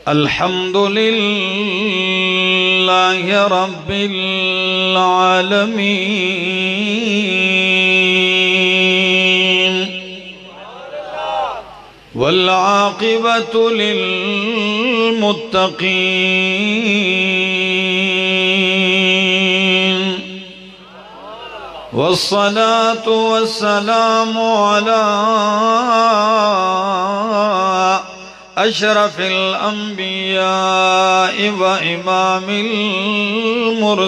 الحمد لله رب العالمين والعاقبة للمتقين والصلاة والسلام على أشرف الأنبياء وإمام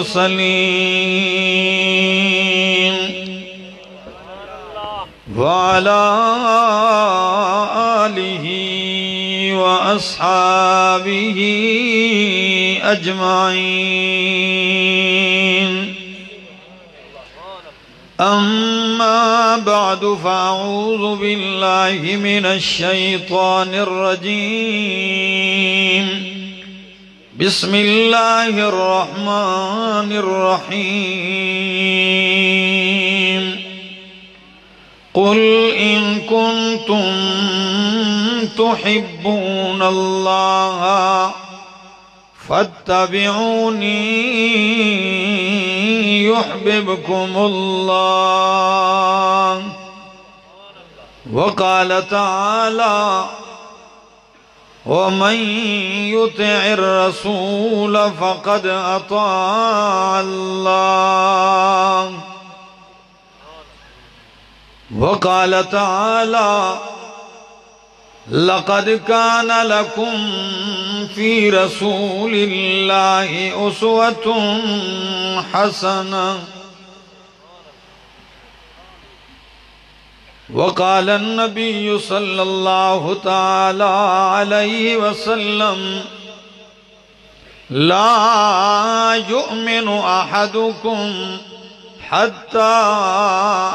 المرسلين وعلى آله وأصحابه أجمعين. أما بعد فأعوذ بالله من الشيطان الرجيم. بسم الله الرحمن الرحيم. قل إن كنتم تحبون الله فاتبعوني يحببكم الله. وقال تعالى ومن يطع الرسول فقد أطاع الله. وقال تعالى لقد كان لكم في رسول الله أسوة حسنة. وقال النبي صلى الله تعالى عليه وسلم لا يؤمن أحدكم حتى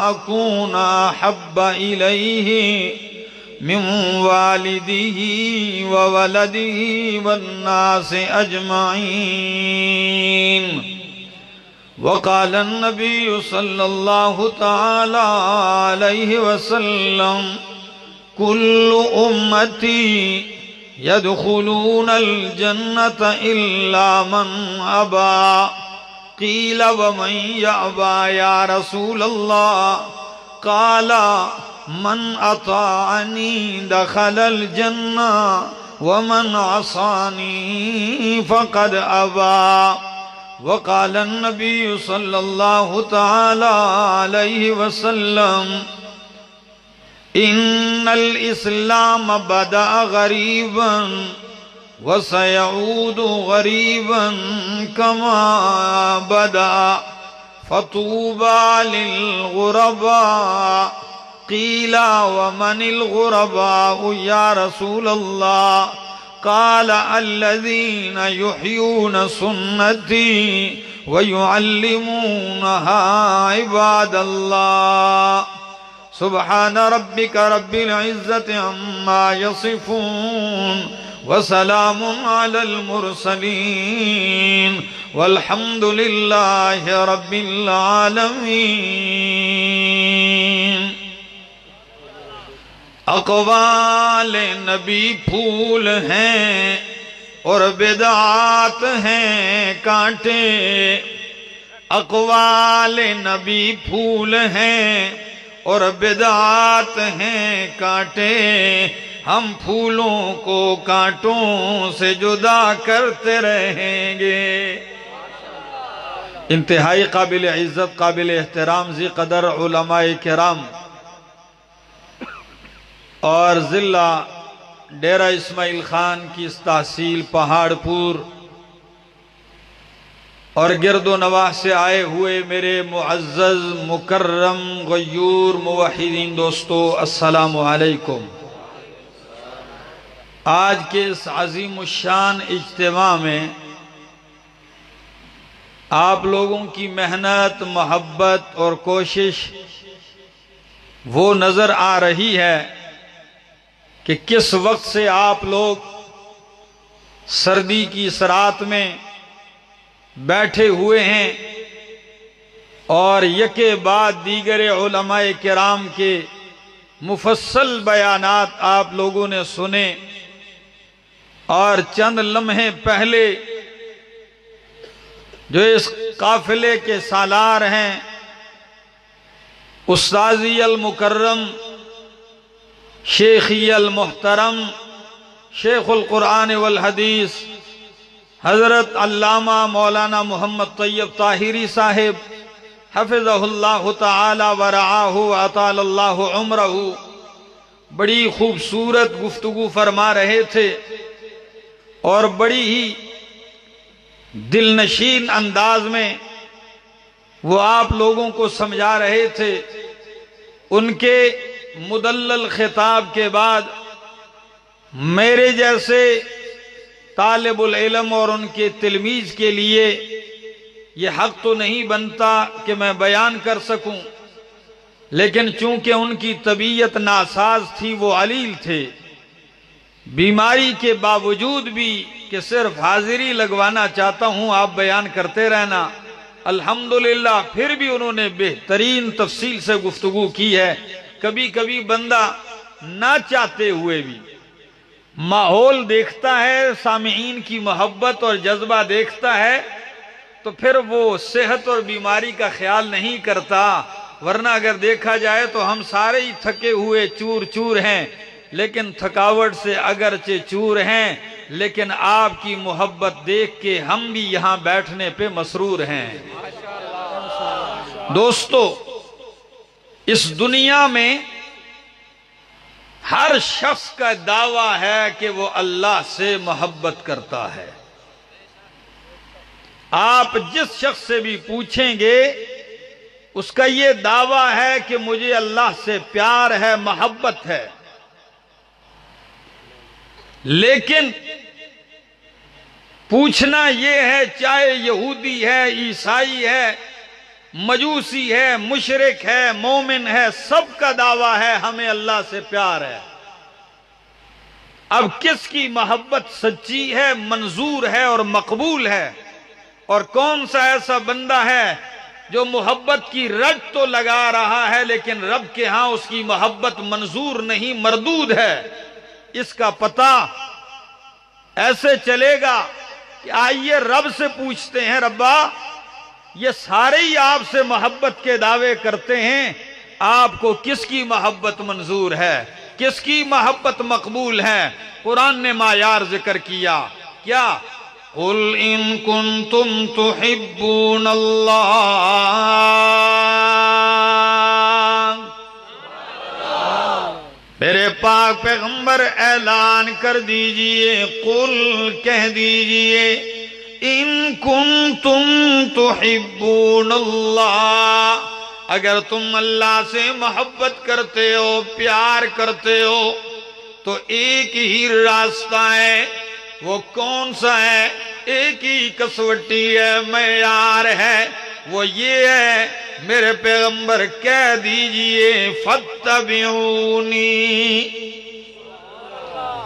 أكون أحب إليه من والده وولده والناس أجمعين. وقال النبي صلى الله تعالى عليه وسلم كل أمتي يدخلون الجنة إلا من أبى. قيل ومن يأبى يا رسول الله؟ قال من أطاعني دخل الجنة ومن عصاني فقد أبى. وقال النبي صلى الله تعالى عليه وسلم إن الإسلام بدأ غريبا وسيعود غريبا كما بدأ فطوبى للغرباء. قيل ومن الغرباء يا رسول الله؟ قال الذين يحيون سنتي ويعلمونها عباد الله. سبحان ربك رب العزة عما يصفون وسلام على المرسلين والحمد لله رب العالمين. اقوال نبی پھول ہیں اور بدعات ہیں کانٹے. اقوال نبی پھول ہیں اور بدعات ہیں کانٹے. ہم پھولوں کو کانٹوں سے جدا کرتے رہیں گے. انتہائی قابل عزت قابل احترام ذی قدر علماء کرام اور ضلع ڈیرہ اسماعیل خان کی اس تحصیل پہاڑ پور اور گرد و نواح سے آئے ہوئے میرے معزز مکرم غیور موحدین دوستو، السلام علیکم. آج کے اس عظیم الشان اجتماع میں آپ لوگوں کی محنت، محبت اور کوشش وہ نظر آ رہی ہے کہ کس وقت سے آپ لوگ سردی کی اس رات میں بیٹھے ہوئے ہیں اور یکے بعد دیگر علماء کرام کے مفصل بیانات آپ لوگوں نے سنے، اور چند لمحے پہلے جو اس قافلے کے سالار ہیں استاذی المکرم شیخی المحترم شیخ القرآن والحدیث حضرت علامہ مولانا محمد طیب طاہری صاحب حفظہ اللہ تعالی ورعاہ وعطال اللہ عمرہ بڑی خوبصورت گفتگو فرما رہے تھے، اور بڑی ہی دلنشین انداز میں وہ آپ لوگوں کو سمجھا رہے تھے۔ ان کے مدلل خطاب کے بعد میرے جیسے طالب العلم اور ان کے تلمیذ کے لیے یہ حق تو نہیں بنتا کہ میں بیان کر سکوں، لیکن چونکہ ان کی طبیعت ناساز تھی، وہ علیل تھے، بیماری کے باوجود بھی کہ صرف حاضری لگوانا چاہتا ہوں آپ بیان کرتے رہنا، الحمدللہ پھر بھی انہوں نے بہترین تفصیل سے گفتگو کی ہے۔ کبھی کبھی بندہ نہ چاہتے ہوئے بھی ماحول دیکھتا ہے، سامعین کی محبت اور جذبہ دیکھتا ہے، تو پھر وہ صحت اور بیماری کا خیال نہیں کرتا، ورنہ اگر دیکھا جائے تو ہم سارے ہی تھکے ہوئے چور چور ہیں، لیکن تھکاوٹ سے اگرچہ چور ہیں، لیکن آپ کی محبت دیکھ کے ہم بھی یہاں بیٹھنے پہ مسرور ہیں۔ دوستو، اس دنیا میں ہر شخص کا دعویٰ ہے کہ وہ اللہ سے محبت کرتا ہے۔ آپ جس شخص سے بھی پوچھیں گے اس کا یہ دعویٰ ہے کہ مجھے اللہ سے پیار ہے، محبت ہے، لیکن پوچھنا یہ ہے، چاہے یہودی ہے، عیسائی ہے، مجوسی ہے، مشرک ہے، مومن ہے، سب کا دعویٰ ہے ہمیں اللہ سے پیار ہے۔ اب کس کی محبت سچی ہے، منظور ہے اور مقبول ہے، اور کون سا ایسا بندہ ہے جو محبت کی رٹ تو لگا رہا ہے لیکن رب کے ہاں اس کی محبت منظور نہیں، مردود ہے، اس کا پتہ ایسے چلے گا کہ آئیے رب سے پوچھتے ہیں، ربا یہ سارے ہی آپ سے محبت کے دعوے کرتے ہیں، آپ کو کس کی محبت منظور ہے، کس کی محبت مقبول ہے؟ قرآن نے معیار ذکر کیا، کیا؟ قُلْ إِن كُنتُمْ تُحِبُّونَ اللَّهَ، میرے پاک پیغمبر اعلان کر دیجئے، قُلْ کہہ دیجئے، ان کنتم تحبون اللہ، اگر تم اللہ سے محبت کرتے ہو، پیار کرتے ہو، تو ایک ہی راستہ ہے، وہ کون سا ہے؟ ایک ہی کسوٹی ہے، معیار ہے، وہ یہ ہے، میرے پیغمبر کہہ دیجئے فاتبعونی،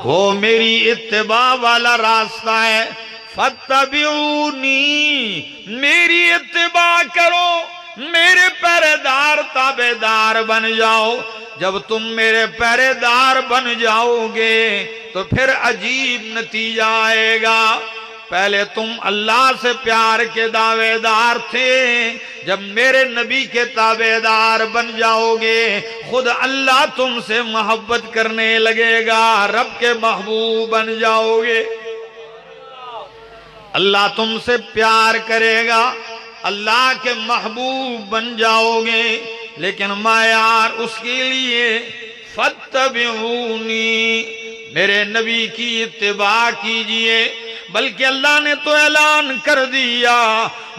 وہ میری اتباع والا راستہ ہے، فاتبعونی، میری اتباع کرو، میرے پہرے دار تابع دار بن جاؤ۔ جب تم میرے پہرے دار بن جاؤ گے تو پھر عجیب نتیجہ آئے گا۔ پہلے تم اللہ سے پیار کے دعوے دار تھے، جب میرے نبی کے تابع دار بن جاؤ گے خود اللہ تم سے محبت کرنے لگے گا، رب کے محبوب بن جاؤ گے، اللہ تم سے پیار کرے گا، اللہ کے محبوب بن جاؤ گے، لیکن معیار اس کے لیے فاتبعونی، میرے نبی کی اتباع کیجئے۔ بلکہ اللہ نے تو اعلان کر دیا،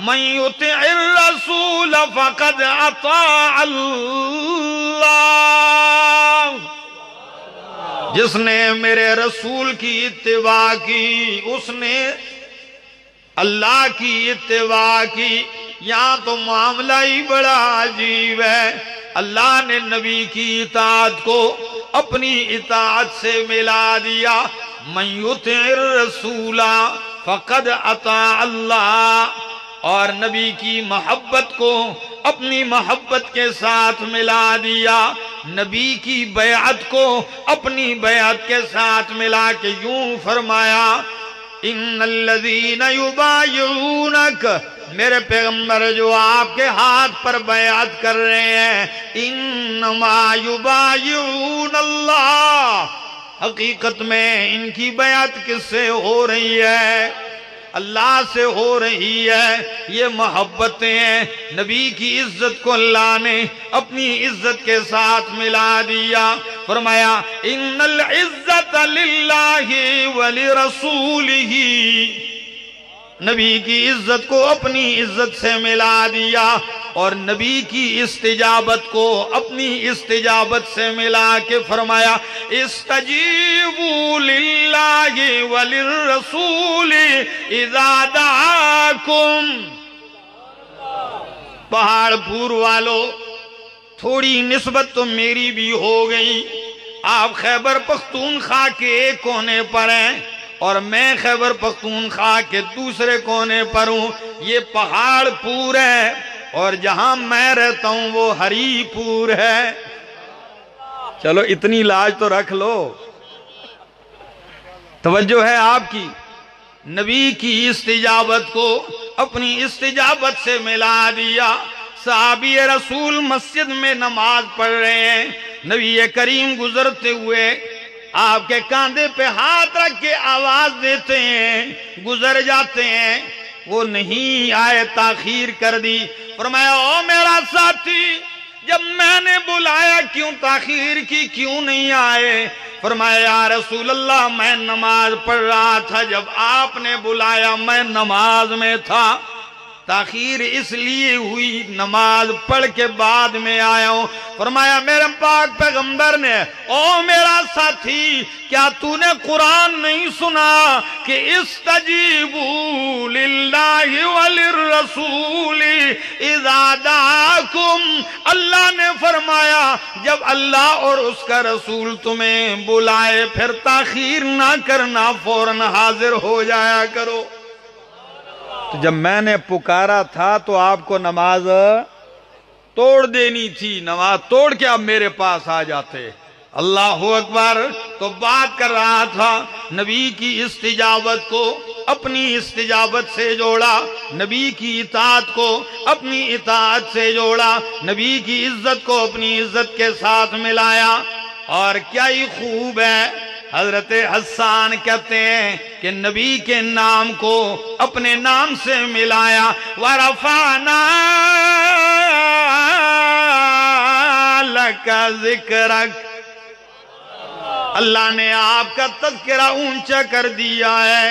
من یطع الرسول فقد اطاع اللہ، جس نے میرے رسول کی اتباع کی اس نے اللہ کی اتباع کی۔ یہاں تو معاملہ ہی بڑا عجیب ہے، اللہ نے نبی کی اطاعت کو اپنی اطاعت سے ملا دیا، من یطع الرسول فقد اطاع اللہ، اور نبی کی محبت کو اپنی محبت کے ساتھ ملا دیا، نبی کی بیعت کو اپنی بیعت کے ساتھ ملا کے یوں فرمایا ان الذین یبایعونک، میرے پیغمبر جو آپ کے ہاتھ پر بیعت کر رہے ہیں، انما یبایعون اللہ، حقیقت میں ان کی بیعت کس سے ہو رہی ہے؟ اللہ سے ہو رہی ہے۔ یہ محبتیں ہیں، نبی کی عزت کو اللہ نے اپنی عزت کے ساتھ ملا دیا۔ فرمایا ان العزت للہ ولرسولہ، نبی کی عزت کو اپنی عزت سے ملا دیا اور نبی کی استجابت کو اپنی استجابت سے ملا کے فرمایا استجیبوا للہ وللرسول اذا دعاکم۔ پہاڑ پور والو، تھوڑی نسبت تو میری بھی ہو گئی، آپ خیبر پختونخوا کے ایک کونے پر ہیں اور میں خیبر پختونخوا کے دوسرے کونے پر ہوں۔ یہ پہاڑ پور ہے اور جہاں میں رہتا ہوں وہ ہری پور ہے۔ چلو اتنی لاج تو رکھ لو، توجہ ہے آپ کی۔ نبی کی استجابت کو اپنی استجابت سے ملا دیا۔ صحابی رسول مسجد میں نماز پڑھ رہے ہیں، نبی کریم گزرتے ہوئے آپ کے کاندھے پہ ہاتھ رکھ کے آواز دیتے ہیں، گزر جاتے ہیں، وہ نہیں آئے، تاخیر کر دی۔ فرمایا او میرا ساتھی، جب میں نے بلایا کیوں تاخیر کی، کیوں نہیں آئے؟ فرمایا یا رسول اللہ میں نماز پڑھ رہا تھا، جب آپ نے بلایا میں نماز میں تھا، تاخیر اس لیے ہوئی، نماز پڑھ کے بعد میں آیا ہوں۔ فرمایا میرے پاک پیغمبر نے او میرا ساتھی، کیا تو نے قرآن نہیں سنا کہ استجیبوا للہ وللرسول اذا دعاکم؟ اللہ نے فرمایا جب اللہ اور اس کا رسول تمہیں بلائے پھر تاخیر نہ کرنا، فوراً حاضر ہو جایا کرو۔ تو جب میں نے پکارا تھا تو آپ کو نماز توڑ دینی تھی، نماز توڑ کے آپ میرے پاس آ جاتے۔ اللہ اکبر۔ تو بات کر رہا تھا، نبی کی استجابت کو اپنی استجابت سے جوڑا، نبی کی اطاعت کو اپنی اطاعت سے جوڑا، نبی کی عزت کو اپنی عزت کے ساتھ ملایا۔ اور کیا ہی خوب ہے، حضرت حسان کہتے ہیں کہ نبی کے نام کو اپنے نام سے ملایا۔ وَرَفَعْنَا لَكَ ذِكْرَكَ، اللہ نے آپ کا تذکرہ اونچا کر دیا ہے۔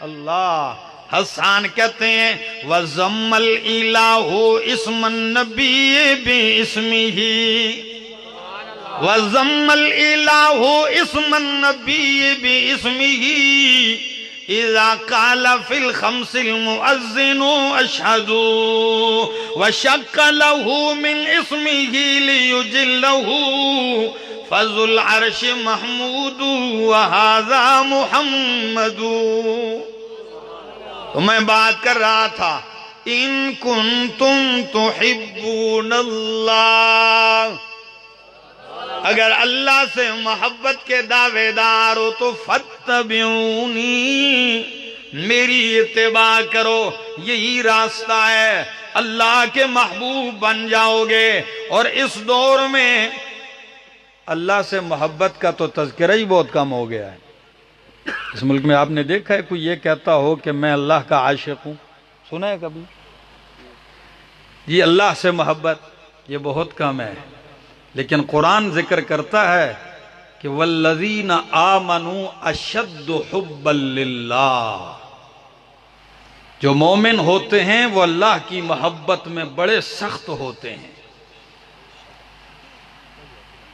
اللہ، حسان کہتے ہیں وَزَمَّ الْإِلَٰهُ اسْمَ النَّبِيِّ بِاسْمِهِ، وَزَمَّ الْإِلَٰهُ اسْمَ النَّبِيِّ بِاسْمِهِ إِذَا قَالَ فِي الْخَمْسِ الْمُؤَذِّنُ أَشْهَدُ، وَشَقَّ لَهُ مِنْ اسْمِهِ لِيُجِلَّهُ فَذُو الْعَرْشِ مَحْمُودُ وَهَذَا مُحَمَّدُ۔ تو میں بات کر رہا تھا إِن كُنتُمْ تُحِبُّونَ اللَّهَ، اگر اللہ سے محبت کے دعوے دار ہو تو فَاتَّبِعُونِی، میری اتباع کرو، یہی راستہ ہے، اللہ کے محبوب بن جاؤ گے۔ اور اس دور میں اللہ سے محبت کا تو تذکرہ ہی بہت کم ہو گیا ہے۔ اس ملک میں آپ نے دیکھا ہے کوئی یہ کہتا ہو کہ میں اللہ کا عاشق ہوں؟ سنا ہے کبھی؟ یہ اللہ سے محبت یہ بہت کم ہے، لیکن قرآن ذکر کرتا ہے کہ والذین آمنوا اشد حبا للہ، جو مومن ہوتے ہیں وہ اللہ کی محبت میں بڑے سخت ہوتے ہیں۔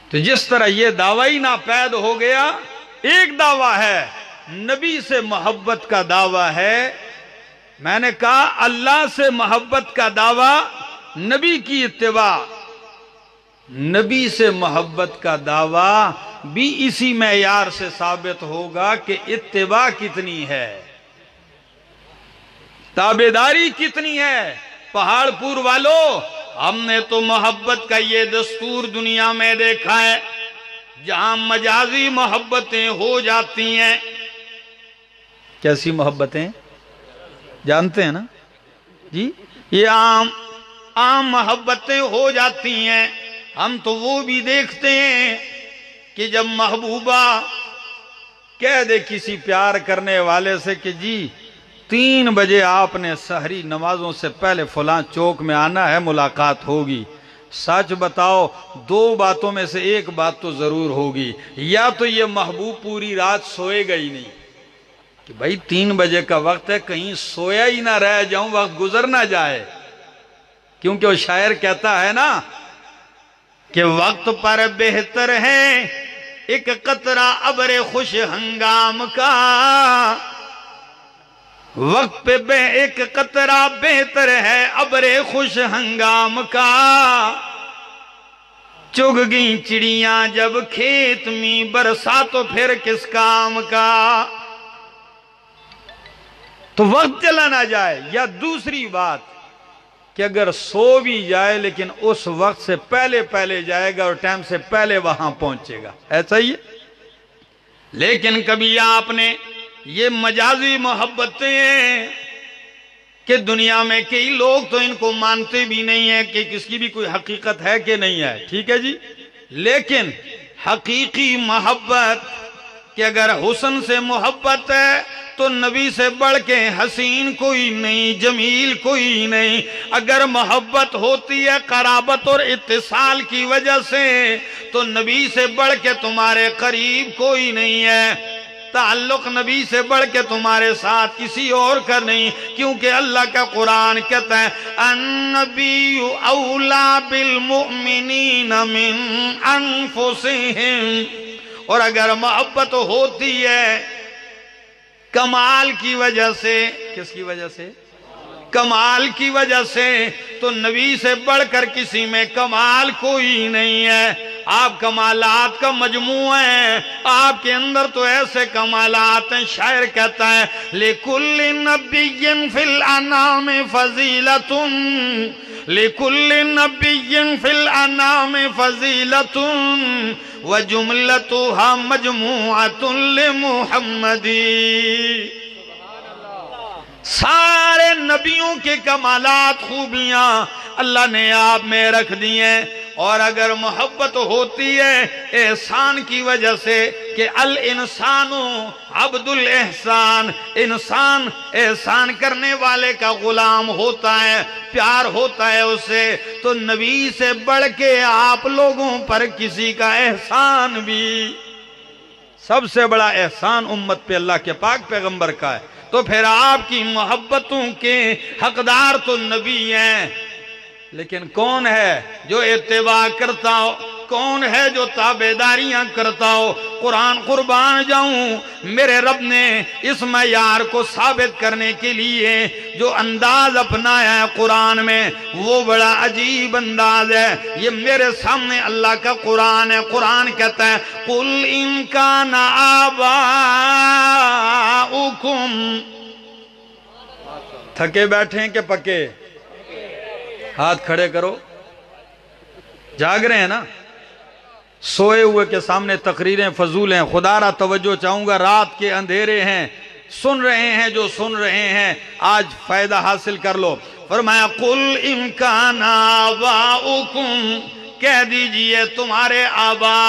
تو جس طرح یہ دعویٰ ہی ناپید ہو گیا، ایک دعویٰ ہے نبی سے محبت کا دعویٰ ہے، میں نے کہا اللہ سے محبت کا دعویٰ، نبی کی اتباع، نبی سے محبت کا دعویٰ بھی اسی معیار سے ثابت ہوگا کہ اتباع کتنی ہے، تابعداری کتنی ہے۔ پہاڑ پور والو، ہم نے تو محبت کا یہ دستور دنیا میں دیکھا ہے جہاں مجازی محبتیں ہو جاتی ہیں. کیسی محبتیں جانتے ہیں نا جی؟ یہ عام محبتیں ہو جاتی ہیں. ہم تو وہ بھی دیکھتے ہیں کہ جب محبوبہ کہہ دے کسی پیار کرنے والے سے کہ جی 3 بجے آپ نے سحری نمازوں سے پہلے فلاں چوک میں آنا ہے، ملاقات ہوگی. سچ بتاؤ 2 باتوں میں سے ایک بات تو ضرور ہوگی، یا تو یہ محبوب پوری رات سوئے گا ہی نہیں کہ بھائی 3 بجے کا وقت ہے، کہیں سویا ہی نہ رہ جاؤں، وقت گزر نہ جائے. کیونکہ وہ شاعر کہتا ہے نا کہ وقت پر بہتر ہے ایک قطرہ ابر خوش ہنگام کا، وقت پہ ایک قطرہ بہتر ہے ابر خوش ہنگام کا. چگ گئیں چڑیاں جب کھیت میں، برسا تو پھر کس کام کا. تو وقت چلا نہ جائے. یا دوسری بات کہ اگر سو بھی جائے لیکن اس وقت سے پہلے جائے گا اور ٹائم سے پہلے وہاں پہنچے گا. ایسا ہی ہے. لیکن کبھی آپ نے یہ مجازی محبتیں ہیں کہ دنیا میں کئی لوگ تو ان کو مانتے بھی نہیں ہیں کہ کس کی بھی کوئی حقیقت ہے کہ نہیں ہے. ٹھیک ہے جی. لیکن حقیقی محبت کہ اگر حسن سے محبت ہے تو نبی سے بڑھ کے حسین کوئی نہیں، جمیل کوئی نہیں. اگر محبت ہوتی ہے قرابت اور اتصال کی وجہ سے تو نبی سے بڑھ کے تمہارے قریب کوئی نہیں ہے. تعلق نبی سے بڑھ کے تمہارے ساتھ کسی اور کا نہیں، کیونکہ اللہ کا قرآن کہتا ہے النبی اولا بالمؤمنین من انفسہم. اور اگر محبت ہوتی ہے کمال کی وجہ سے، کس کی وجہ سے؟ کمال کی وجہ سے، تو نبی سے بڑھ کر کسی میں کمال کوئی نہیں ہے. آپ کمالات کا مجموعہ ہیں، آپ کے اندر تو ایسے کمالات ہیں. شاعر کہتا ہے لِكُلِّ نَبِيٍّ فِي الْأَنَامِ فَضِيلَةٌ لِكُلِّ نَبِيٍّ فِي الْأَنَامِ فَضِيلَةٌ وَجُمْلَتُهَا مَجْمُوعَةٌ لِمُحَمَّدِ. سارے نبیوں کے کمالات خوبیاں اللہ نے آپ میں رکھ دی ہیں. اور اگر محبت ہوتی ہے احسان کی وجہ سے کہ الانسان عبد الاحسان، انسان احسان کرنے والے کا غلام ہوتا ہے، پیار ہوتا ہے اسے، تو نبی سے بڑھ کے آپ لوگوں پر کسی کا احسان بھی، سب سے بڑا احسان امت پہ اللہ کے پاک پیغمبر کا ہے. تو پھر آپ کی محبتوں کے حقدار تو نبی ہیں. لیکن کون ہے جو اتباع کرتا ہو؟ کون ہے جو تابعداریاں کرتا ہو؟ قرآن قربان جاؤں، میرے رب نے اس معیار کو ثابت کرنے کے لیے جو انداز اپنایا ہے قرآن میں وہ بڑا عجیب انداز ہے. یہ میرے سامنے اللہ کا قرآن ہے. قرآن کہتا ہے قُلْ إِنْ كَانَ آبَاؤُكُمْ. تھکے بیٹھے ہیں کہ پکے؟ ہاتھ کھڑے کرو. جاگ رہے ہیں نا؟ سوئے ہوئے کے سامنے تقریریں فضول ہیں. خدا را توجہ چاہوں گا، رات کے اندھیرے ہیں، سن رہے ہیں جو سن رہے ہیں، آج فائدہ حاصل کر لو. فرمایا قُلْ إِنْ كَانَ آبَاؤُكُمْ، کہہ دیجئے تمہارے آبا،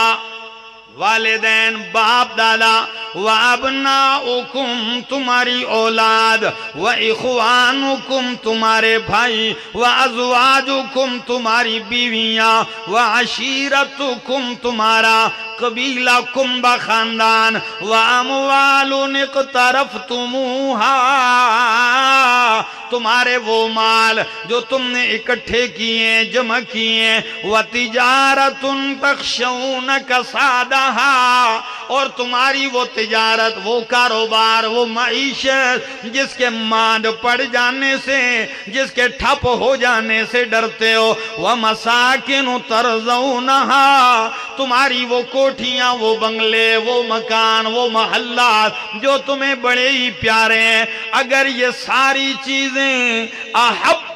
والدین، باپ دادا، وَأَبْنَاؤُكُمْ تمہاری اولاد، وَإِخْوَانُكُمْ تمہارے بھائی، وَأَزْوَاجُكُمْ تمہاری بیویاں، وَعَشِيرَتُكُمْ تمہارا قبیلہ کنبہ خاندان، وَأَمْوَالٌ اقْتَرَفْتُمُوهَا تمہارے وہ مال جو تم نے اکٹھے کیے، جمع کیے، وَتِجَارَةٌ تَخْشَوْنَ كَسَادَهَا اور تمہاری وہ تجارت، وہ کاروبار، وہ معیشت جس کے ماند پڑ جانے سے، جس کے ٹھپ ہو جانے سے ڈرتے ہو. وَمَسَاكِنُ تَرْضَوْنَهَا تمہاری وہ کوٹھیاں، وہ بنگلے، وہ مکان، وہ محلات جو تمہیں بڑے ہی پیارے ہیں. اگر یہ ساری چیزیں احب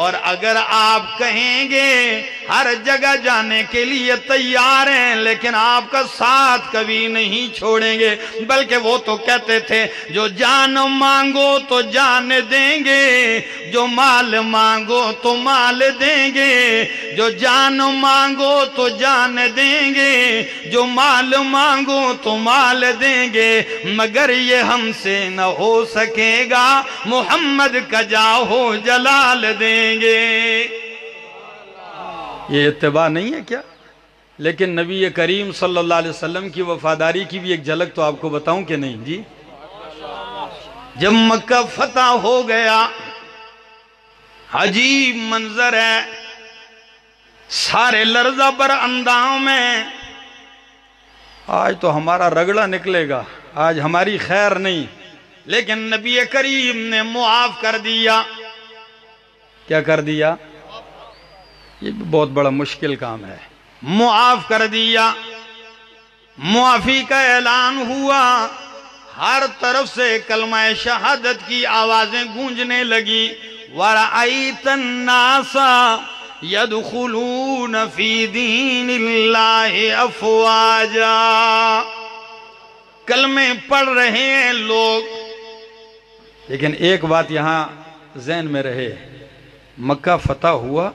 اور اگر آپ کہیں گے ہر جگہ جانے کے لیے تیار ہیں لیکن آپ کا ساتھ کبھی نہیں چھوڑیں گے، بلکہ وہ تو کہتے تھے جو جان مانگو تو جان دیں گے، جو مال مانگو تو مال دیں گے، جو جان مانگو تو جان دیں گے، جو مال مانگو تو مال دیں گے، مگر یہ ہم سے نہ ہو سکے گا، محمد کا جاہو جلال دیں گے۔ یہ اتباع نہیں ہے کیا؟ لیکن نبی کریم صلی اللہ علیہ وسلم کی وفاداری کی بھی ایک جھلک تو آپ کو بتاؤں کہ نہیں جی؟ جب مکہ فتح ہو گیا، عجیب منظر ہے، سارے لرزہ بر اندام میں، آج تو ہمارا رگڑا نکلے گا، آج ہماری خیر نہیں، لیکن نبی کریم نے معاف کر دیا۔ کیا کر دیا؟ یہ بہت بڑا مشکل کام ہے۔ معاف کر دیا، معافی کا اعلان ہوا، ہر طرف سے کلمہ شہادت کی آوازیں گونجنے لگی۔ وَرَأَيْتَ النَّاسَ يَدْخُلُونَ فِي دِينِ اللَّهِ أَفْوَاجًا، کلمے پڑھ رہے ہیں لوگ۔ لیکن ایک بات یہاں ذہن میں رہے، مکہ فتح ہوا،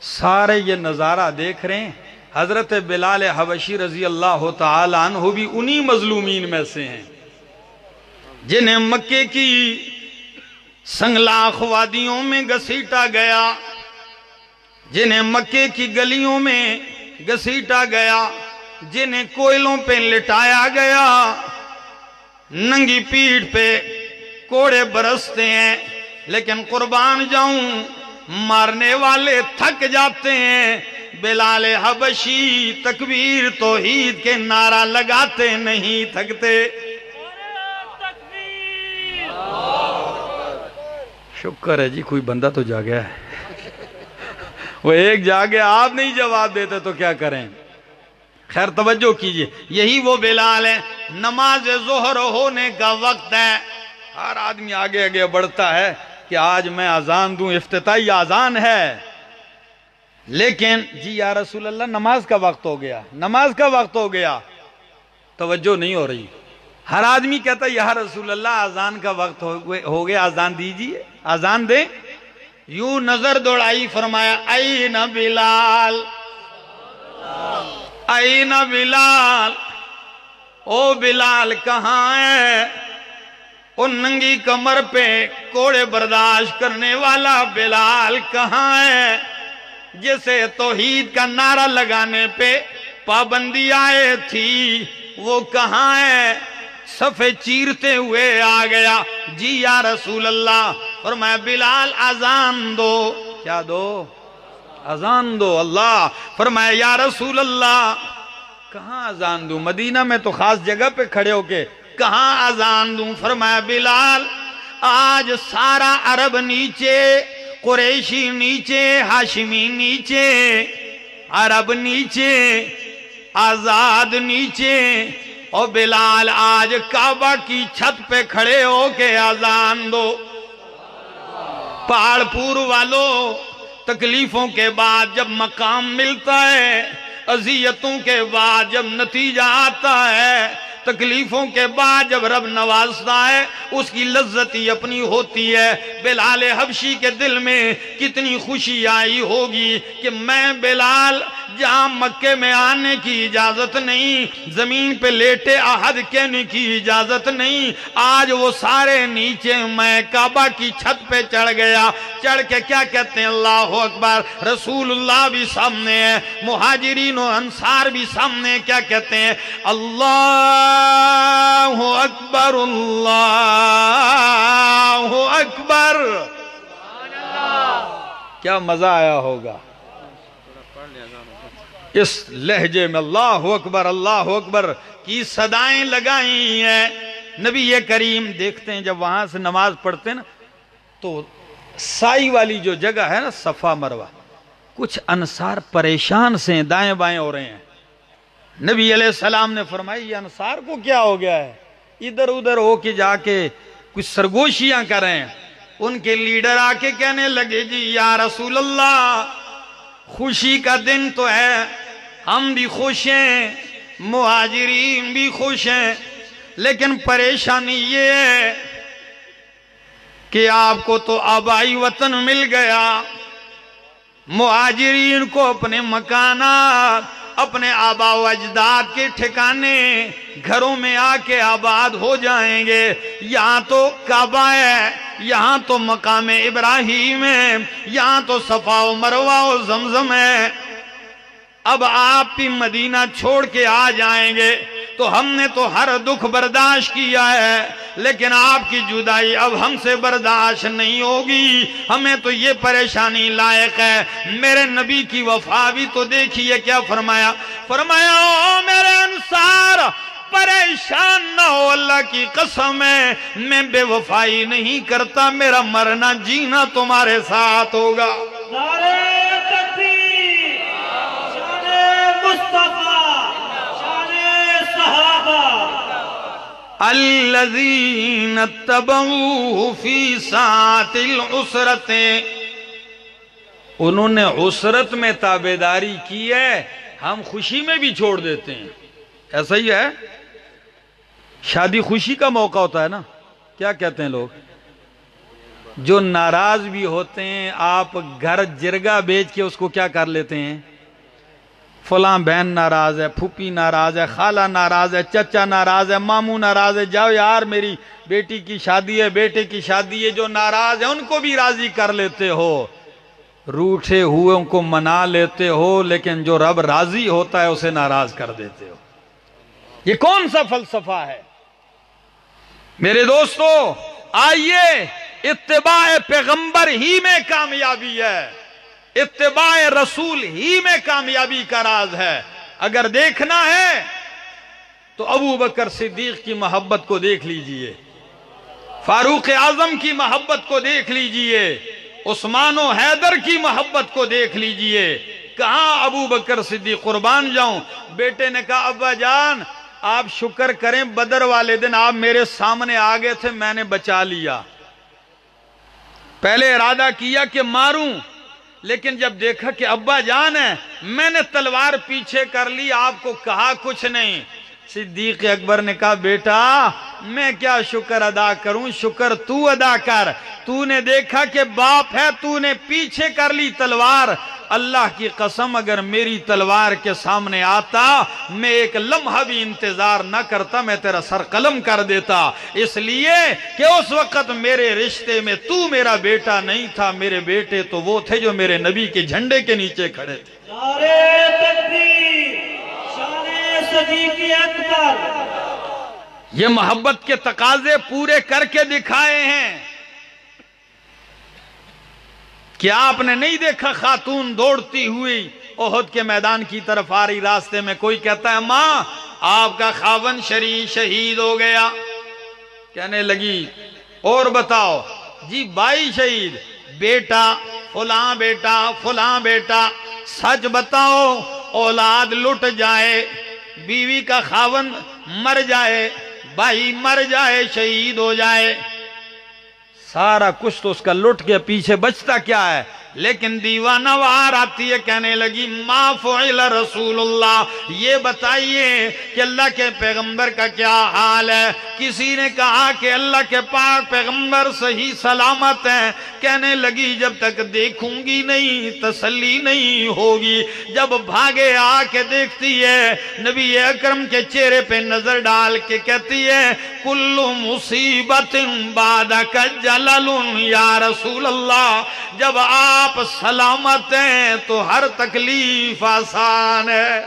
سارے یہ نظارہ دیکھ رہے ہیں، حضرت بلال حبشی رضی اللہ تعالی عنہ بھی انہی مظلومین میں سے ہیں جنہیں مکے کی سنگلاخ وادیوں میں گھسیٹا گیا، جنہیں مکے کی گلیوں میں گھسیٹا گیا، جنہیں کوئلوں پہ لٹایا گیا، ننگی پیٹھ پہ کوڑے برستے ہیں، لیکن قربان جاؤں مارنے والے تھک جاتے ہیں، بلال حبشی تکبیر توحید کے نعرہ لگاتے نہیں تھکتے۔ شکر ہے جی کوئی بندہ تو جاگیا ہے، وہ ایک جاگے آپ نہیں جواب دیتے تو کیا کریں؟ خیر توجہ کیجئے، یہی وہ بلال ہے۔ نماز ظہر ہونے کا وقت ہے، ہر آدمی آگے آگے بڑھتا ہے کہ آج میں اذان دوں، افتتاحی اذان ہے، لیکن جی یا رسول اللہ نماز کا وقت ہو گیا، نماز کا وقت ہو گیا، توجہ نہیں ہو رہی۔ ہر آدمی کہتا ہے یا رسول اللہ اذان کا وقت ہو گیا، اذان دیجئے، اذان دیں۔ یوں نظر دوڑائی، فرمایا این بلال، این بلال، او بلال کہاں ہے؟ ان ننگی کمر پہ کوڑے برداشت کرنے والا بلال کہاں ہے؟ جسے توحید کا نعرہ لگانے پہ پابندی آئے تھی، وہ کہاں ہے؟ صفے چیرتے ہوئے آ گیا، جی یا رسول اللہ، فرمایا بلال اذان دو۔ کیا دو؟ اذان دو۔ اللہ فرمایا یا رسول اللہ کہاں اذان دوں؟ مدینہ میں تو خاص جگہ پہ کھڑے ہو کے کہاں اذان دوں؟ فرمایا بلال آج سارا عرب نیچے، قریشی نیچے، ہاشمی نیچے، عرب نیچے، آزاد نیچے، اور بلال آج کعبہ کی چھت پہ کھڑے ہو کے اذان دو۔ پہاڑ پور والوں، تکلیفوں کے بعد جب مقام ملتا ہے، اذیتوں کے بعد جب نتیجہ آتا ہے، تکلیفوں کے بعد جب رب نوازتا ہے، اس کی لذت ہی اپنی ہوتی ہے۔ بلال حبشی کے دل میں کتنی خوشی آئی ہوگی کہ میں بلال جہاں مکے میں آنے کی اجازت نہیں، زمین پہ لیٹے احد کہنے کی اجازت نہیں، آج وہ سارے نیچے، میں کعبہ کی چھت پہ چڑھ گیا۔ چڑھ کے کیا کہتے ہیں؟ اللہ اکبر۔ رسول اللہ بھی سامنے ہے، مہاجرین و انصار بھی سامنے، کیا کہتے ہیں؟ اللہ اکبر، اللہ اکبر۔ کیا مزہ آیا ہوگا اس لہجے میں اللہ اکبر کی صدائیں لگائی ہیں۔ نبی کریم دیکھتے ہیں جب وہاں سے نماز پڑھتے ہیں نا، تو سائی والی جو جگہ ہے نا، صفا مروہ، کچھ انصار پریشان سے دائیں بائیں ہو رہے ہیں۔ نبی علیہ السلام نے فرمایا یہ انصار کو کیا ہو گیا ہے؟ ادھر ادھر ہو کے جا کے کچھ سرگوشیاں کر رہے ہیں۔ ان کے لیڈر آ کے کہنے لگے جی یا رسول اللہ خوشی کا دن تو ہے، ہم بھی خوش ہیں، مہاجرین بھی خوش ہیں، لیکن پریشانی یہ ہے کہ آپ کو تو آبائی وطن مل گیا، مہاجرین کو اپنے مکانات، اپنے آبا و اجداد کے ٹھکانے گھروں میں آ کے آباد ہو جائیں گے۔ یہاں تو کعبہ ہے، یہاں تو مقام ابراہیم ہے، یہاں تو صفا و مروہ و زمزم ہے، اب آپ بھی مدینہ چھوڑ کے آ جائیں گے تو ہم نے تو ہر دکھ برداشت کیا ہے، لیکن آپ کی جدائی اب ہم سے برداشت نہیں ہوگی، ہمیں تو یہ پریشانی لائق ہے۔ میرے نبی کی وفا بھی تو دیکھیے کیا فرمایا، فرمایا او میرے انصار پریشان نہ ہو، اللہ کی قسم ہے میں بے وفائی نہیں کرتا، میرا مرنا جینا تمہارے ساتھ ہوگا۔ نعرہ تکبیر، شان مصطفیٰ، شان صحابہ۔ الذین اتبعوہ فی ساعۃ العسرۃ، انہوں نے عسرت میں تابعداری کی ہے، ہم خوشی میں بھی چھوڑ دیتے ہیں۔ ایسا ہی ہے، شادی خوشی کا موقع ہوتا ہے نا، کیا کہتے ہیں لوگ، جو ناراض بھی ہوتے ہیں آپ گھر جرگہ بیچ کے اس کو کیا کر لیتے ہیں، فلاں بہن ناراض ہے، پھوپھی ناراض ہے، خالہ ناراض ہے، چچا ناراض ہے، ماموں ناراض ہے، جاؤ یار میری بیٹی کی شادی ہے، بیٹے کی شادی ہے، جو ناراض ہے ان کو بھی راضی کر لیتے ہو، روٹھے ہوئے ان کو منا لیتے ہو، لیکن جو رب راضی ہوتا ہے اسے ناراض کر دیتے ہو۔ یہ کون سا فلسفہ ہے؟ میرے دوستو آئیے، اتباع پیغمبر ہی میں کامیابی ہے، اتباع رسول ہی میں کامیابی کا راز ہے۔ اگر دیکھنا ہے تو ابو بکر صدیق کی محبت کو دیکھ لیجئے، فاروق اعظم کی محبت کو دیکھ لیجئے، عثمان و حیدر کی محبت کو دیکھ لیجئے۔ کہاں ابو بکر صدیق، قربان جاؤں، بیٹے نے کہا ابا جان آپ شکر کریں بدر والے دن آپ میرے سامنے آگے تھے، میں نے بچا لیا، پہلے ارادہ کیا کہ ماروں، لیکن جب دیکھا کہ ابا جان ہے میں نے تلوار پیچھے کر لی، آپ کو کہا کچھ نہیں۔ صدیق اکبر نے کہا بیٹا میں کیا شکر ادا کروں، شکر تو ادا کر، تو نے دیکھا کہ باپ ہے، تو نے پیچھے کر لی تلوار، اللہ کی قسم اگر میری تلوار کے سامنے آتا میں ایک لمحہ بھی انتظار نہ کرتا، میں تیرا سر قلم کر دیتا، اس لیے کہ اس وقت میرے رشتے میں تو میرا بیٹا نہیں تھا، میرے بیٹے تو وہ تھے جو میرے نبی کے جھنڈے کے نیچے کھڑے تھے۔ نعرہ تکبیر، شان صدیق اکبر۔ یہ محبت کے تقاضے پورے کر کے دکھائے ہیں۔ کیا آپ نے نہیں دیکھا خاتون دوڑتی ہوئی احد کے میدان کی طرف آ رہی، راستے میں کوئی کہتا ہے ماں آپ کا خاون شہید ہو گیا، کہنے لگی اور بتاؤ، جی بھائی شہید، بیٹا فلاں بیٹا فلاں بیٹا، سچ بتاؤ اولاد لٹ جائے، بیوی کا خاون مر جائے، بھائی مر جائے، شہید ہو جائے، سارا کچھ تو اس کا لٹ کے پیچھے بچتا کیا ہے؟ لیکن دیوانہ وار آتی ہے، کہنے لگی ما فعل رسول اللہ، یہ بتائیے کہ اللہ کے پیغمبر کا کیا حال ہے؟ کسی نے کہا کہ اللہ کے پاک پیغمبر صحیح سلامت ہیں، کہنے لگی جب تک دیکھوں گی نہیں تسلی نہیں ہوگی۔ جب بھاگے آ کے دیکھتی ہے نبی اکرم کے چہرے پہ نظر ڈال کے کہتی ہے کل مصیبت بعدک جلل یا رسول اللہ، جب آپ سلامت ہیں تو ہر تکلیف آسان ہے،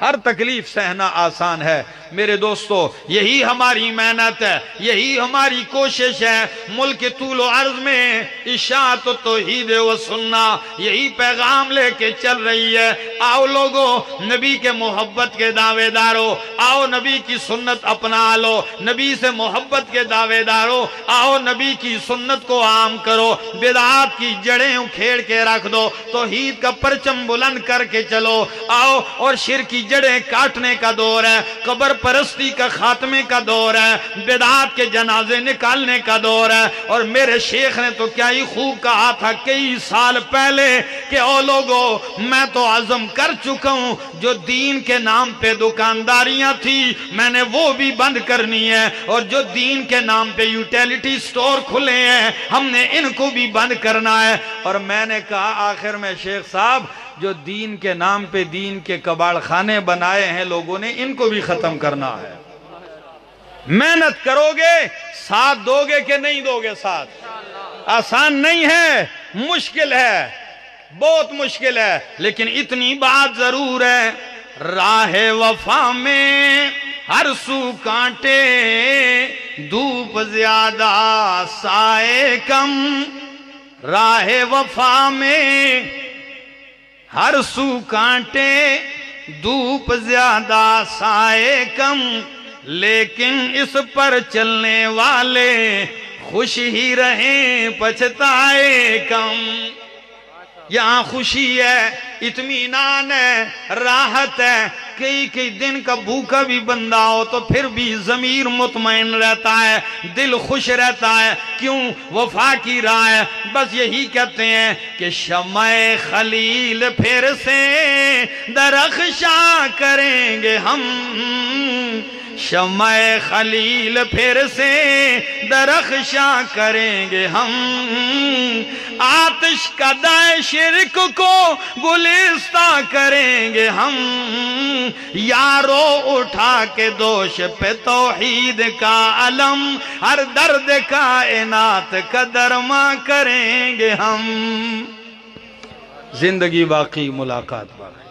ہر تکلیف سہنا آسان ہے۔ میرے دوستو یہی ہماری محنت ہے، یہی ہماری کوشش ہے، ملک طول و عرض میں اشاعت و توحید و سنہ یہی پیغام لے کے چل رہی ہے۔ آؤ لوگو نبی کے محبت کے دعوے دارو، آؤ نبی کی سنت اپنا لو، نبی سے محبت کے دعوے دارو، آؤ نبی کی سنت کو عام کرو، بدعات کی جڑیں اکھیڑ کے رکھ دو، توحید کا پرچم بلند کر کے چلو، آؤ اور شرک کی جڑیں کاٹنے کا دور ہے، قبر پرستی کا خاتمے کا دور ہے، بدعات کے جنازے نکالنے کا دور ہے۔ اور میرے شیخ نے تو کیا ہی خوب کہا تھا کئی سال پہلے کہ او لوگو میں تو عزم کر چکا ہوں، جو دین کے نام پہ دکانداریاں تھی میں نے وہ بھی بند کرنی ہے، اور جو دین کے نام پہ یوٹیلیٹی سٹور کھلے ہیں ہم نے ان کو بھی بند کرنا ہے۔ اور میں نے کہا آخر میں شیخ صاحب جو دین کے نام پہ دین کے کباڑ خانے بنائے ہیں لوگوں نے ان کو بھی ختم کرنا ہے۔ محنت کرو گے، ساتھ دو گے کہ نہیں دو گے ساتھ؟ آسان نہیں ہے، مشکل ہے، بہت مشکل ہے، لیکن اتنی بات ضرور ہے، راہ وفا میں ہر سو کانٹے، دھوپ زیادہ سائے کم۔ راہ وفا میں ہر سو کانٹے، دھوپ زیادہ سائے کم، لیکن اس پر چلنے والے خوش ہی رہیں پچھتائے کم۔ یہاں خوشی ہے، اطمینان ہے، راحت ہے، کئی دن کا بھوکا بھی بندہ ہو تو پھر بھی ضمیر مطمئن رہتا ہے، دل خوش رہتا ہے۔ کیوں؟ وفا کی راہ ہے۔ بس یہی کہتے ہیں کہ شمع خلیل پھر سے درخشاں کریں گے ہم، شمع خلیل پھر سے درخشاں کریں گے ہم، آتش کا دائیں شرک کو گلستہ کریں گے ہم، یارو اٹھا کے دوش پہ توحید کا علم، ہر درد کائنات کا درما کریں گے ہم۔ زندگی باقی، ملاقات باقی۔